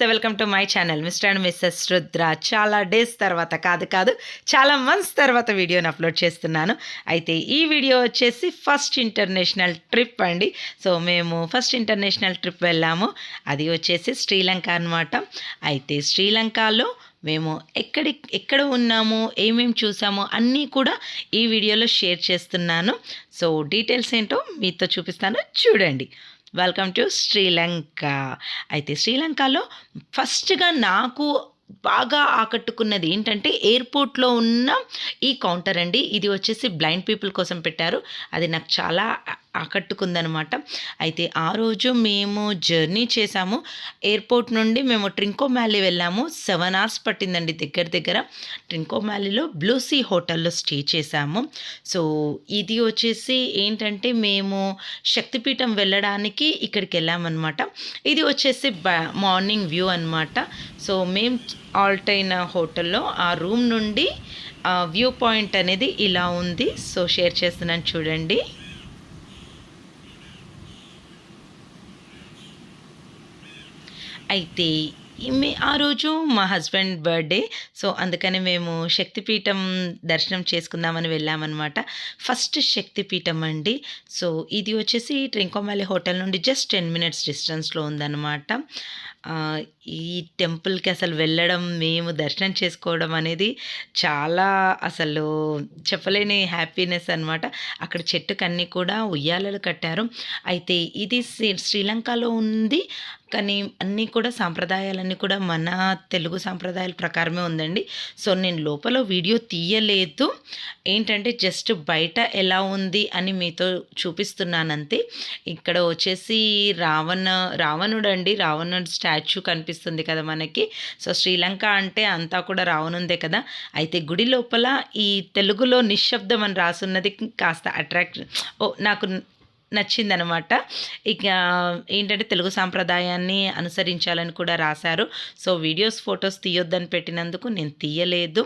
నమస్తే, welcome to my channel Mr and Mrs Rudra. చాలా days తర్వాత కాదు చాలా మంత్స్ తర్వాత వీడియోని అప్లోడ్ చేస్తున్నాను. అయితే ఈ వీడియో వచ్చేసి ఫస్ట్ ఇంటర్నేషనల్ ట్రిప్ అండి. సో మేము ఫస్ట్ ఇంటర్నేషనల్ ట్రిప్ వెళ్ళాము. అది వచ్చేసి శ్రీలంక అనమాట. అయితే శ్రీలంకలో మేము ఎక్కడ ఉన్నాము, ఏమేమి చూసాము అన్నీ కూడా ఈ వీడియోలో షేర్ చేస్తున్నాను. సో డీటెయిల్స్ ఏంటో మీతో చూపిస్తాను, చూడండి. Welcome to Sri Lanka. అయితే శ్రీలంకలో ఫస్ట్గా నాకు బాగా ఆకట్టుకున్నది ఏంటంటే ఎయిర్పోర్ట్లో ఉన్న ఈ కౌంటర్ అండి. ఇది వచ్చేసి బ్లైండ్ పీపుల్ కోసం పెట్టారు. అది నాకు చాలా ఆకట్టుకుందనమాట. అయితే ఆ రోజు మేము జర్నీ చేసాము. ఎయిర్పోర్ట్ నుండి మేము ట్రింకోమాలీ వెళ్ళాము. 7 hours పట్టిందండి దగ్గర. ట్రింకోమాలీలో బ్లూ సీ హోటల్లో స్టే చేసాము. సో ఇది వచ్చేసి ఏంటంటే మేము శక్తిపీఠం వెళ్ళడానికి ఇక్కడికి వెళ్ళామన్నమాట. ఇది వచ్చేసి మార్నింగ్ వ్యూ అనమాట. సో మేము ఆల్ట్ అయిన హోటల్లో ఆ రూమ్ నుండి వ్యూ పాయింట్ అనేది ఇలా ఉంది. సో షేర్ చేస్తున్నాను, చూడండి. అయితే ఆ రోజు మా హస్బెండ్ బర్త్డే. సో అందుకని మేము శక్తిపీఠం దర్శనం చేసుకుందామని వెళ్ళామన్నమాట. ఫస్ట్ శక్తిపీఠం అండి. సో ఇది వచ్చేసి ట్రింకోమాలీ హోటల్ నుండి జస్ట్ 10 minutes డిస్టెన్స్లో ఉందన్నమాట. ఈ టెంపుల్కి అసలు వెళ్ళడం, మేము దర్శనం చేసుకోవడం అనేది చాలా అసలు చెప్పలేని హ్యాపీనెస్ అనమాట. అక్కడ చెట్టుకన్నీ కూడా ఉయ్యాలలు కట్టారు. అయితే ఇది శ్రీలంకలో ఉంది, కానీ అన్నీ కూడా సాంప్రదాయాలన్నీ కూడా మన తెలుగు సాంప్రదాయాల ప్రకారమే ఉందండి. సో నేను లోపల వీడియో తీయలేదు, ఏంటంటే జస్ట్ బయట ఎలా ఉంది అని మీతో చూపిస్తున్నానంతే. ఇక్కడ వచ్చేసి రావణుడు అండి, రావణుడు స్టాచ్యూ కనిపిస్తుంది కదా మనకి. సో శ్రీలంక అంటే అంతా కూడా రావణుందే కదా. అయితే గుడి లోపల ఈ తెలుగులో నిశ్శబ్దం అని రాసున్నది కాస్త నాకు నచ్చిందనమాట. ఇక ఏంటంటే తెలుగు సాంప్రదాయాన్ని అనుసరించాలని కూడా రాశారు. సో వీడియోస్, ఫొటోస్ తీయొద్దని పెట్టినందుకు నేను తీయలేదు.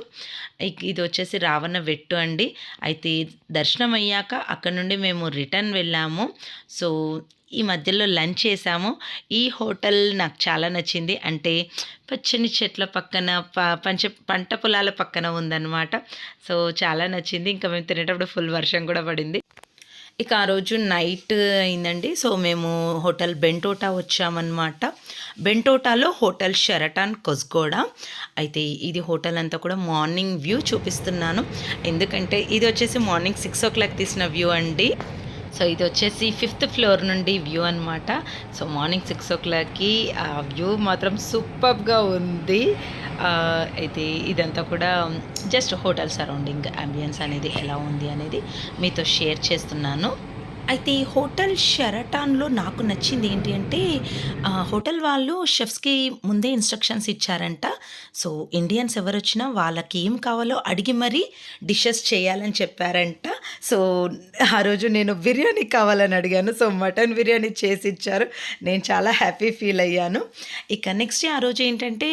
ఇది వచ్చేసి రావణ వెట్టు అండి. అయితే దర్శనం అయ్యాక అక్కడ నుండి మేము రిటర్న్ వెళ్ళాము. సో ఈ మధ్యలో లంచ్ చేసాము. ఈ హోటల్ నాకు చాలా నచ్చింది. అంటే పచ్చని చెట్ల పక్కన పంట పొలాల పక్కన ఉందన్నమాట. సో చాలా నచ్చింది. ఇంకా మేము తినేటప్పుడు ఫుల్ వర్షం కూడా పడింది. ఇక ఆ రోజు నైట్ అయిందండి. సో మేము హోటల్ బెంటోటా వచ్చామన్నమాట. బెంటోటాలో హోటల్ షెరటాన్ కొస్గోడ. అయితే ఇది హోటల్ అంతా కూడా మార్నింగ్ వ్యూ చూపిస్తున్నాను, ఎందుకంటే ఇది వచ్చేసి మార్నింగ్ 6 o'clock తీసిన వ్యూ అండి. సో ఇది వచ్చేసి 5th floor నుండి వ్యూ అనమాట. సో మార్నింగ్ 6 o'clockకి ఆ వ్యూ మాత్రం సూపర్గా ఉంది. అయితే ఇదంతా కూడా జస్ట్ హోటల్ సరౌండింగ్ అంబియన్స్ అనేది ఎలా ఉంది అనేది మీతో షేర్ చేస్తున్నాను. అయితే ఈ హోటల్ షెరటాన్లో నాకు నచ్చింది ఏంటి అంటే హోటల్ వాళ్ళు షెఫ్స్కి ముందే ఇన్స్ట్రక్షన్స్ ఇచ్చారంట. సో ఇండియన్స్ ఎవరు వచ్చినా వాళ్ళకి ఏం కావాలో అడిగి మరీ డిషెస్ చేయాలని చెప్పారంట. సో ఆ రోజు నేను బిర్యానీ కావాలని అడిగాను. సో మటన్ బిర్యానీ చేసి ఇచ్చారు. నేను చాలా హ్యాపీ ఫీల్ అయ్యాను. ఇక నెక్స్ట్ ఆ రోజు ఏంటంటే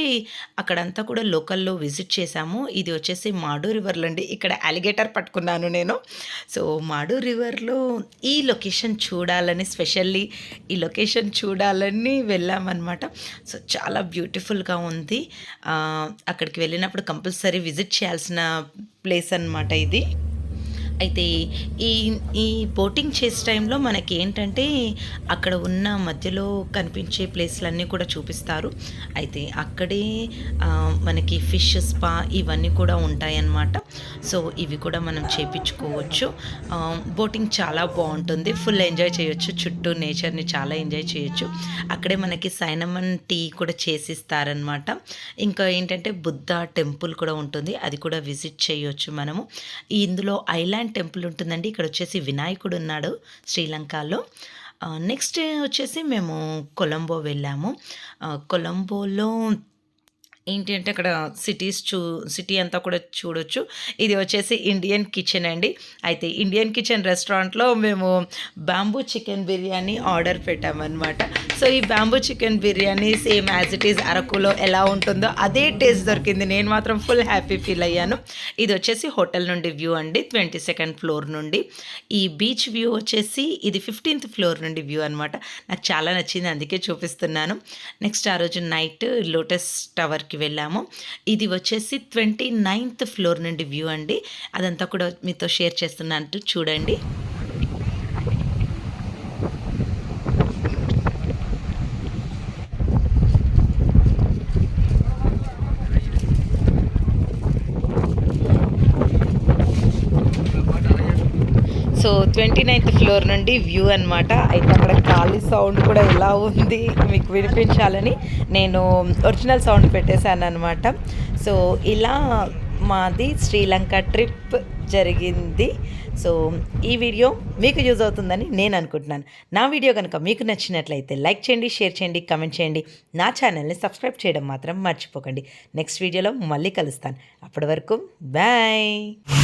అక్కడంతా కూడా లోకల్లో విజిట్ చేశాము. ఇది వచ్చేసి మాడు రివర్లో అండి. ఇక్కడ అలిగేటర్ పట్టుకున్నాను నేను. సో మాడు రివర్లో ఈ లొకేషన్ చూడాలని, స్పెషల్లీ ఈ లొకేషన్ చూడాలని వెళ్ళామన్నమాట. సో చాలా బ్యూటిఫుల్గా ఉంది. అక్కడికి వెళ్ళినప్పుడు కంపల్సరీ విజిట్ చేయాల్సిన ప్లేస్ అన్నమాట ఇది. అయితే ఈ బోటింగ్ చేసే టైంలో మనకి ఏంటంటే అక్కడ ఉన్న మధ్యలో కనిపించే ప్లేస్లన్నీ కూడా చూపిస్తారు. అయితే అక్కడే మనకి ఫిష్ స్పా ఇవన్నీ కూడా ఉంటాయన్నమాట. సో ఇవి కూడా మనం చేపించుకోవచ్చు. బోటింగ్ చాలా బాగుంటుంది, ఫుల్ ఎంజాయ్ చేయొచ్చు. చుట్టూ నేచర్ని చాలా ఎంజాయ్ చేయొచ్చు. అక్కడే మనకి సైనమన్ టీ కూడా చేసిస్తారనమాట. ఇంకా ఏంటంటే బుద్ధ టెంపుల్ కూడా ఉంటుంది, అది కూడా విజిట్ చేయొచ్చు మనము. ఇందులో ఐలాండ్ టెంపుల్ ఉంటుందండి. ఇక్కడ వచ్చేసి వినాయకుడు ఉన్నాడు శ్రీలంకలో. నెక్స్ట్ వచ్చేసి మేము కొలంబో వెళ్ళాము. కొలంబోలో ఏంటి అంటే అక్కడ సిటీ అంతా కూడా చూడొచ్చు. ఇది వచ్చేసి ఇండియన్ కిచెన్ అండి. అయితే ఇండియన్ కిచెన్ రెస్టారెంట్‌లో మేము బాంబూ చికెన్ బిర్యానీ ఆర్డర్ పెట్టామనమాట. సో, ఈ bamboo chicken biryani same as it is అరకులో ఎలా ఉంటుందో అదే టేస్ట్ దొరికింది. నేను మాత్రం ఫుల్ హ్యాపీ ఫీల్ అయ్యాను. ఇది వచ్చేసి హోటల్ నుండి వ్యూ అండి. 22nd ఫ్లోర్ నుండి. ఈ బీచ్ వ్యూ వచ్చేసి ఇది 15th ఫ్లోర్ నుండి వ్యూ అనమాట. నాకు చాలా నచ్చింది అందుకే చూపిస్తున్నాను. నెక్స్ట్ ఆ రోజు నైట్ లోటస్ టవర్‌కి వెళ్ళాము. ఇది వచ్చేసి 29th ఫ్లోర్ నుండి వ్యూ అండి. అదంతా కూడా మీతో షేర్ చేస్తున్నాను చూడండి. సో 29th ఫ్లోర్ నుండి వ్యూ అనమాట. అయితే అక్కడ ఖాళీ సౌండ్ కూడా ఎలా ఉంది మీకు వినిపించాలని నేను ఒరిజినల్ సౌండ్ పెట్టేశాననమాట. సో ఇలా మాది శ్రీలంక ట్రిప్ జరిగింది. సో ఈ వీడియో మీకు యూజ్ అవుతుందని నేను అనుకుంటున్నాను. నా వీడియో కనుక మీకు నచ్చినట్లయితే లైక్ చేయండి, షేర్ చేయండి, కామెంట్ చేయండి. నా ఛానల్ని సబ్స్క్రైబ్ చేయడం మాత్రం మర్చిపోకండి. నెక్స్ట్ వీడియోలో మళ్ళీ కలుస్తాను. అప్పటి వరకు బాయ్.